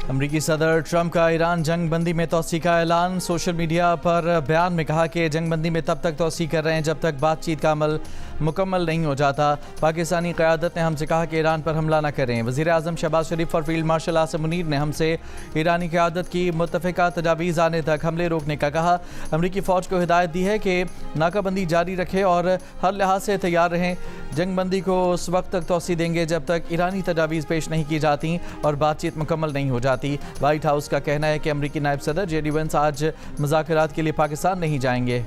امریکی صدر ٹرمپ کا ایران جنگ بندی میں توسیع کا اعلان۔ سوشل میڈیا پر بیان میں کہا کہ جنگ بندی میں تب تک توسیع کر رہے ہیں جب تک بات چیت کا عمل مکمل نہیں ہو جاتا۔ پاکستانی قیادت نے ہم سے کہا کہ ایران پر حملہ نہ کریں۔ وزیر اعظم شہباز شریف اور فیلڈ مارشل عاصم منیر نے ہم سے ایرانی قیادت کی متفقہ تجاویز آنے تک حملے روکنے کا کہا۔ امریکی فوج کو ہدایت دی ہے کہ ناکہ بندی جاری رکھے اور ہر لحاظ سے تیار رہیں۔ جنگ بندی کو اس وقت تک توسیع دیں گے جب تک ایرانی تجاویز پیش نہیں کی جاتی اور بات چیت مکمل نہیں ہو جاتی۔ وائٹ ہاؤس کا کہنا ہے کہ امریکی نائب صدر جے ڈی وینس آج مذاکرات کے لیے پاکستان نہیں جائیں گے۔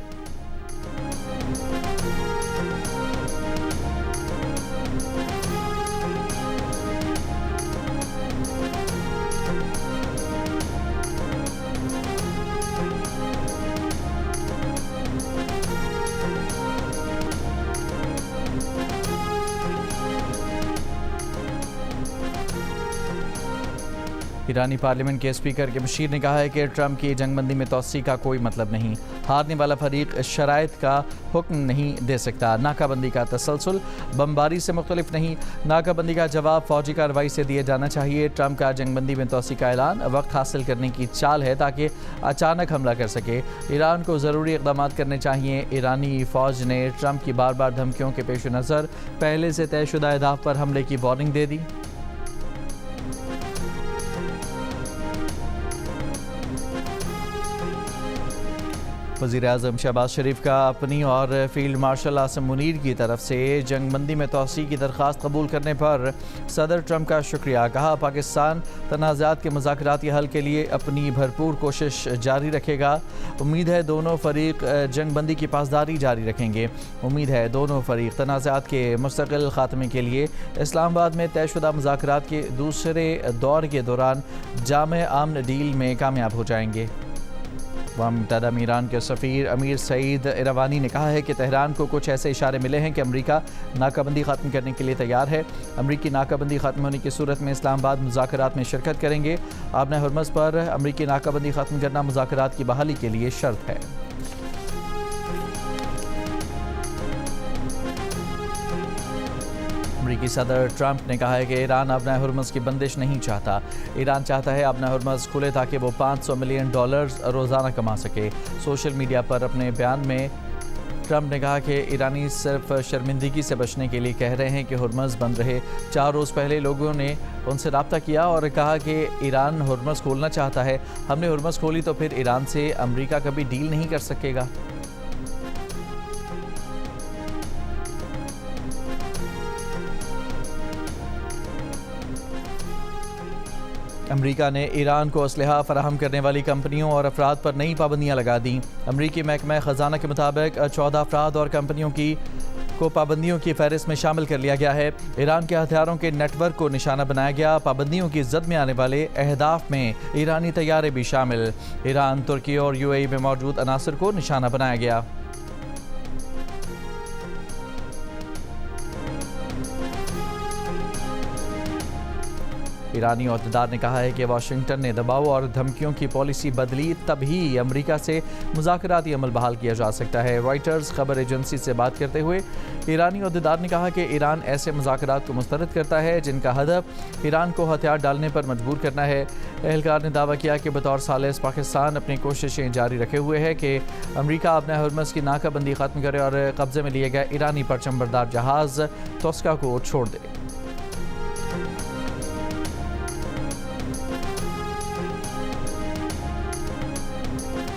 ایرانی پارلیمنٹ کے اسپیکر کے مشیر نے کہا ہے کہ ٹرمپ کی جنگ بندی میں توسیع کا کوئی مطلب نہیں۔ ہارنے والا فریق شرائط کا حکم نہیں دے سکتا۔ ناکہ بندی کا تسلسل بمباری سے مختلف نہیں۔ ناکہ بندی کا جواب فوجی کارروائی سے دیا جانا چاہیے۔ ٹرمپ کا جنگ بندی میں توسیع کا اعلان وقت حاصل کرنے کی چال ہے تاکہ اچانک حملہ کر سکے۔ ایران کو ضروری اقدامات کرنے چاہیے۔ ایرانی فوج نے ٹرمپ کی بار بار دھمکیوں کے پیش نظر پہلے سے طے شدہ اہداف پر حملے کی وارننگ دے دی۔ وزیر اعظم شہباز شریف کا اپنی اور فیلڈ مارشل عاصم منیر کی طرف سے جنگ بندی میں توسیع کی درخواست قبول کرنے پر صدر ٹرمپ کا شکریہ۔ کہا پاکستان تنازعات کے مذاکراتی حل کے لیے اپنی بھرپور کوشش جاری رکھے گا۔ امید ہے دونوں فریق جنگ بندی کی پاسداری جاری رکھیں گے۔ امید ہے دونوں فریق تنازعات کے مستقل خاتمے کے لیے اسلام آباد میں طے شدہ مذاکرات کے دوسرے دور کے دوران جامع امن ڈیل میں کامیاب ہو جائیں گے۔ اقوام متحدہ میں ایران کے سفیر امیر سعید ایروانی نے کہا ہے کہ تہران کو کچھ ایسے اشارے ملے ہیں کہ امریکہ ناکہ بندی ختم کرنے کے لیے تیار ہے۔ امریکی ناکہ بندی ختم ہونے کی صورت میں اسلام آباد مذاکرات میں شرکت کریں گے۔ آبِ ہرمز پر امریکی ناکہ بندی ختم کرنا مذاکرات کی بحالی کے لیے شرط ہے۔ امریکی صدر ٹرمپ نے کہا ہے کہ ایران آبِ ہرمز کی بندش نہیں چاہتا۔ ایران چاہتا ہے آبِ ہرمز کھلے تاکہ وہ $500 ملین روزانہ کما سکے۔ سوشل میڈیا پر اپنے بیان میں ٹرمپ نے کہا کہ ایرانی صرف شرمندگی سے بچنے کے لیے کہہ رہے ہیں کہ ہرمز بند رہے۔ 4 روز پہلے لوگوں نے ان سے رابطہ کیا اور کہا کہ ایران ہرمز کھولنا چاہتا ہے۔ ہم نے ہرمز کھولی تو پھر ایران سے امریکہ کبھی ڈیل نہیں کر سکے گا۔ امریکہ نے ایران کو اسلحہ فراہم کرنے والی کمپنیوں اور افراد پر نئی پابندیاں لگا دیں۔ امریکی محکمہ خزانہ کے مطابق 14 افراد اور کمپنیوں کو پابندیوں کی فہرست میں شامل کر لیا گیا ہے۔ ایران کے ہتھیاروں کے نیٹ ورک کو نشانہ بنایا گیا۔ پابندیوں کی زد میں آنے والے اہداف میں ایرانی طیارے بھی شامل۔ ایران، ترکی اور UAE میں موجود عناصر کو نشانہ بنایا گیا۔ ایرانی عہدیدار نے کہا ہے کہ واشنگٹن نے دباؤ اور دھمکیوں کی پالیسی بدلی، تب ہی امریکہ سے مذاکراتی عمل بحال کیا جا سکتا ہے۔ رائٹرز خبر ایجنسی سے بات کرتے ہوئے ایرانی عہدیدار نے کہا کہ ایران ایسے مذاکرات کو مسترد کرتا ہے جن کا ہدف ایران کو ہتھیار ڈالنے پر مجبور کرنا ہے۔ اہلکار نے دعویٰ کیا کہ بطور ثالث پاکستان اپنی کوششیں جاری رکھے ہوئے ہے کہ امریکہ آبِ ہرمز کی ناکہ بندی ختم کرے اور قبضے میں لیے گئے ایرانی پرچم بردار جہاز توسکا کو چھوڑ دے۔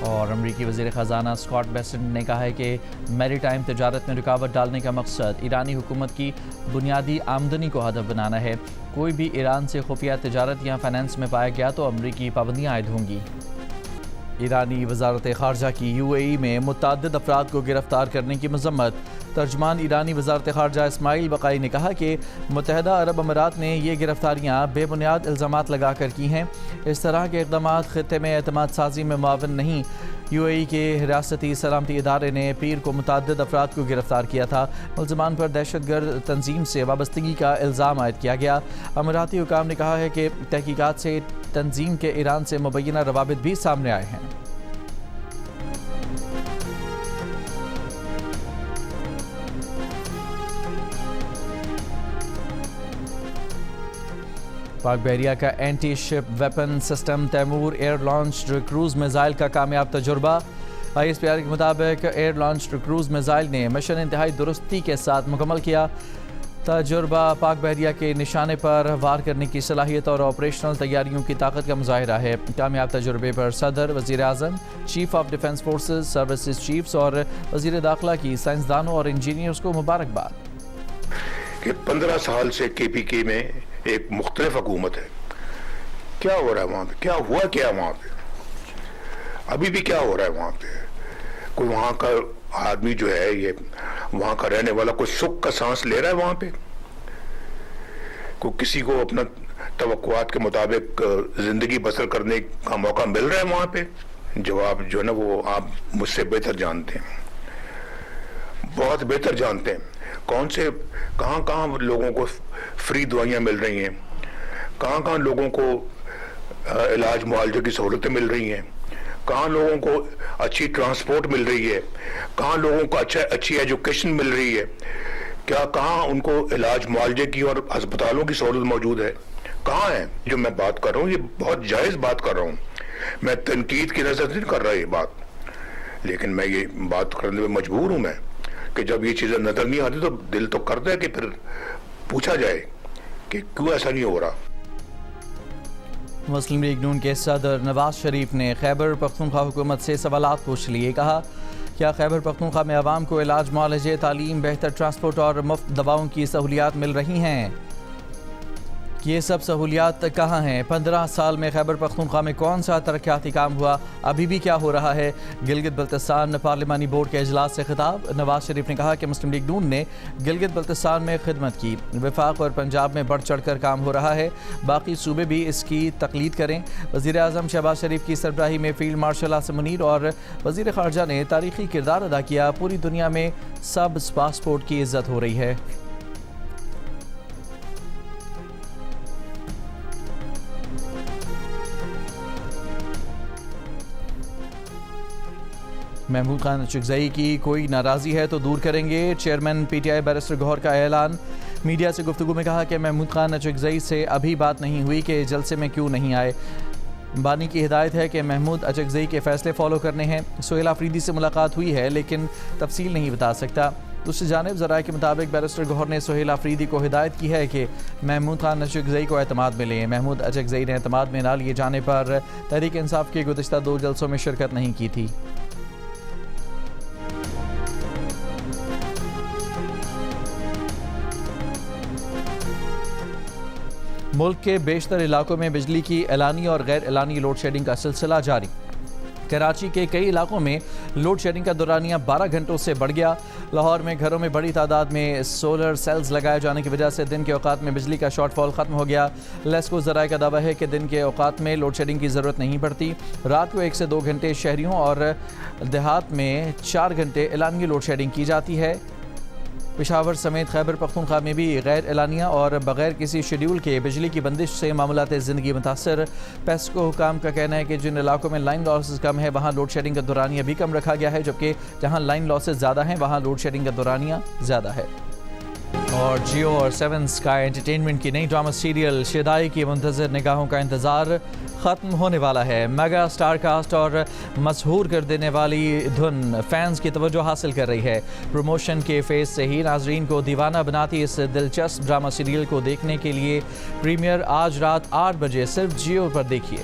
اور امریکی وزیر خزانہ اسکاٹ بیسنٹ نے کہا ہے کہ میری ٹائم تجارت میں رکاوٹ ڈالنے کا مقصد ایرانی حکومت کی بنیادی آمدنی کو ہدف بنانا ہے۔ کوئی بھی ایران سے خفیہ تجارت یا فائنانس میں پایا گیا تو امریکی پابندیاں عائد ہوں گی۔ ایرانی وزارت خارجہ کی UAE میں متعدد افراد کو گرفتار کرنے کی مذمت۔ ترجمان ایرانی وزارت خارجہ اسماعیل بقائی نے کہا کہ متحدہ عرب امارات نے یہ گرفتاریاں بے بنیاد الزامات لگا کر کی ہیں۔ اس طرح کے اقدامات خطے میں اعتماد سازی میں معاون نہیں۔ UAE کے حراستی سلامتی ادارے نے پیر کو متعدد افراد کو گرفتار کیا تھا۔ ملزمان پر دہشت گرد تنظیم سے وابستگی کا الزام عائد کیا گیا۔ اماراتی حکام نے کہا ہے کہ تحقیقات سے تنظیم کے ایران سے مبینہ روابط بھی سامنے آئے ہیں۔ پاک بحریہ کا anti ship weapon system Taimur air launched cruise missile کا کامیاب تجربہ۔ ISPR کے مطابق ایئر لانچڈ کروز میزائل نے مشن انتہائی درستی کے ساتھ مکمل کیا۔ تجربہ پاک بحریہ کے نشانے پر وار کرنے کی صلاحیت اور آپریشنل تیاریوں کی طاقت کا مظاہرہ ہے۔ کامیاب تجربے پر صدر، وزیر اعظم، chief of defence forces, services chiefs اور وزیر داخلہ کی سائنسدانوں اور انجینئرز کو مبارکباد۔ کہ 15 سال سے KPK میں ایک مختلف حکومت ہے، کیا ہو رہا ہے وہاں پہ؟ کیا ہوا کیا وہاں پہ؟ ابھی بھی کیا ہو رہا ہے وہاں پہ؟ کوئی وہاں کا آدمی جو ہے، یہ وہاں کا رہنے والا کوئی سکھ کا سانس لے رہا ہے وہاں پہ؟ کوئی کسی کو اپنا توقعات کے مطابق زندگی بسر کرنے کا موقع مل رہا ہے وہاں پہ؟ جواب جو ہے نا وہ آپ مجھ سے بہتر جانتے ہیں، بہت بہتر جانتے ہیں۔ کہاں لوگوں کو فری دوائیاں مل رہی ہیں، کہاں لوگوں کو علاج معالجے کی سہولتیں مل رہی ہیں، کہاں لوگوں کو اچھی ٹرانسپورٹ مل رہی ہے، کہاں لوگوں کو اچھی ایجوکیشن مل رہی ہے، کہاں ان کو علاج معالجے کی اور ہسپتالوں کی سہولت موجود ہے؟ کہاں ہے؟ جو میں بات کر رہا ہوں یہ بہت جائز بات کر رہا ہوں، میں تنقید کی نظر نہیں کر رہا یہ بات، لیکن میں یہ بات کرنے میں مجبور ہوں میں کہ جب یہ چیزیں نظر نہیں آتی تو دل تو کرتا ہے کہ پھر پوچھا جائے کہ کیوں ایسا نہیں ہو رہا۔ مسلم لیگ نون کے صدر نواز شریف نے خیبر پختونخوا حکومت سے سوالات پوچھ لیے۔ کہا کیا خیبر پختونخوا میں عوام کو علاج معالجے، تعلیم، بہتر ٹرانسپورٹ اور مفت دواؤں کی سہولیات مل رہی ہیں؟ یہ سب سہولیات کہاں ہیں؟ 15 سال میں خیبر پختونخوا میں کون سا ترقیاتی کام ہوا؟ ابھی بھی کیا ہو رہا ہے؟ گلگت بلتستان پارلیمانی بورڈ کے اجلاس سے خطاب۔ نواز شریف نے کہا کہ مسلم لیگ نون نے گلگت بلتستان میں خدمت کی، وفاق اور پنجاب میں بڑھ چڑھ کر کام ہو رہا ہے، باقی صوبے بھی اس کی تقلید کریں۔ وزیر اعظم شہباز شریف کی سربراہی میں فیلڈ مارشل عاصم منیر اور وزیر خارجہ نے تاریخی کردار ادا کیا۔ پوری دنیا میں سب پاسپورٹ کی عزت ہو رہی ہے۔ محمود خان اچکزئی کی کوئی ناراضی ہے تو دور کریں گے، چیئرمین PTI بیرسٹر گوہر کا اعلان۔ میڈیا سے گفتگو میں کہا کہ محمود خان اچکزئی سے ابھی بات نہیں ہوئی کہ جلسے میں کیوں نہیں آئے، بانی کی ہدایت ہے کہ محمود اچکزئی کے فیصلے فالو کرنے ہیں۔ سہیل آفریدی سے ملاقات ہوئی ہے لیکن تفصیل نہیں بتا سکتا۔ دوسری جانب ذرائع کے مطابق بیرسٹر گوہر نے سہیل آفریدی کو ہدایت کی ہے کہ محمود خان اچکزئی کو اعتماد میں لیں۔ محمود اچکزئی نے اعتماد میں نہ لیے جانے پر تحریک انصاف کے گزشتہ 2 جلسوں میں شرکت نہیں کی تھی۔ ملک کے بیشتر علاقوں میں بجلی کی اعلانی اور غیر اعلانی لوڈ شیڈنگ کا سلسلہ جاری۔ کراچی کے کئی علاقوں میں لوڈ شیڈنگ کا دورانیہ 12 گھنٹوں سے بڑھ گیا۔ لاہور میں گھروں میں بڑی تعداد میں سولر سیلز لگائے جانے کی وجہ سے دن کے اوقات میں بجلی کا شارٹ فال ختم ہو گیا۔ لیسکو ذرائع کا دعویٰ ہے کہ دن کے اوقات میں لوڈ شیڈنگ کی ضرورت نہیں پڑتی۔ رات کو 1 سے 2 گھنٹے شہریوں اور دیہات میں 4 گھنٹے اعلانیہ لوڈ شیڈنگ کی جاتی ہے۔ پشاور سمیت خیبر پختونخوا میں بھی غیر اعلانیہ اور بغیر کسی شیڈیول کے بجلی کی بندش سے معاملات زندگی متاثر۔ پیسکو حکام کا کہنا ہے کہ جن علاقوں میں لائن لاسز کم ہے وہاں لوڈ شیڈنگ کا دورانیہ بھی کم رکھا گیا ہے، جبکہ جہاں لائن لاسز زیادہ ہیں وہاں لوڈ شیڈنگ کا دورانیہ زیادہ ہے۔ اور جیو اور 7 اسکائی انٹرٹینمنٹ کی نئی ڈرامہ سیریل شیدائی کی منتظر نگاہوں کا انتظار ختم ہونے والا ہے۔ میگا سٹار کاسٹ اور مسحور کر دینے والی دھن فینز کی توجہ حاصل کر رہی ہے۔ پروموشن کے فیز سے ہی ناظرین کو دیوانہ بناتی اس دلچسپ ڈرامہ سیریل کو دیکھنے کے لیے پریمیئر آج رات 8 بجے صرف جیو پر دیکھیے۔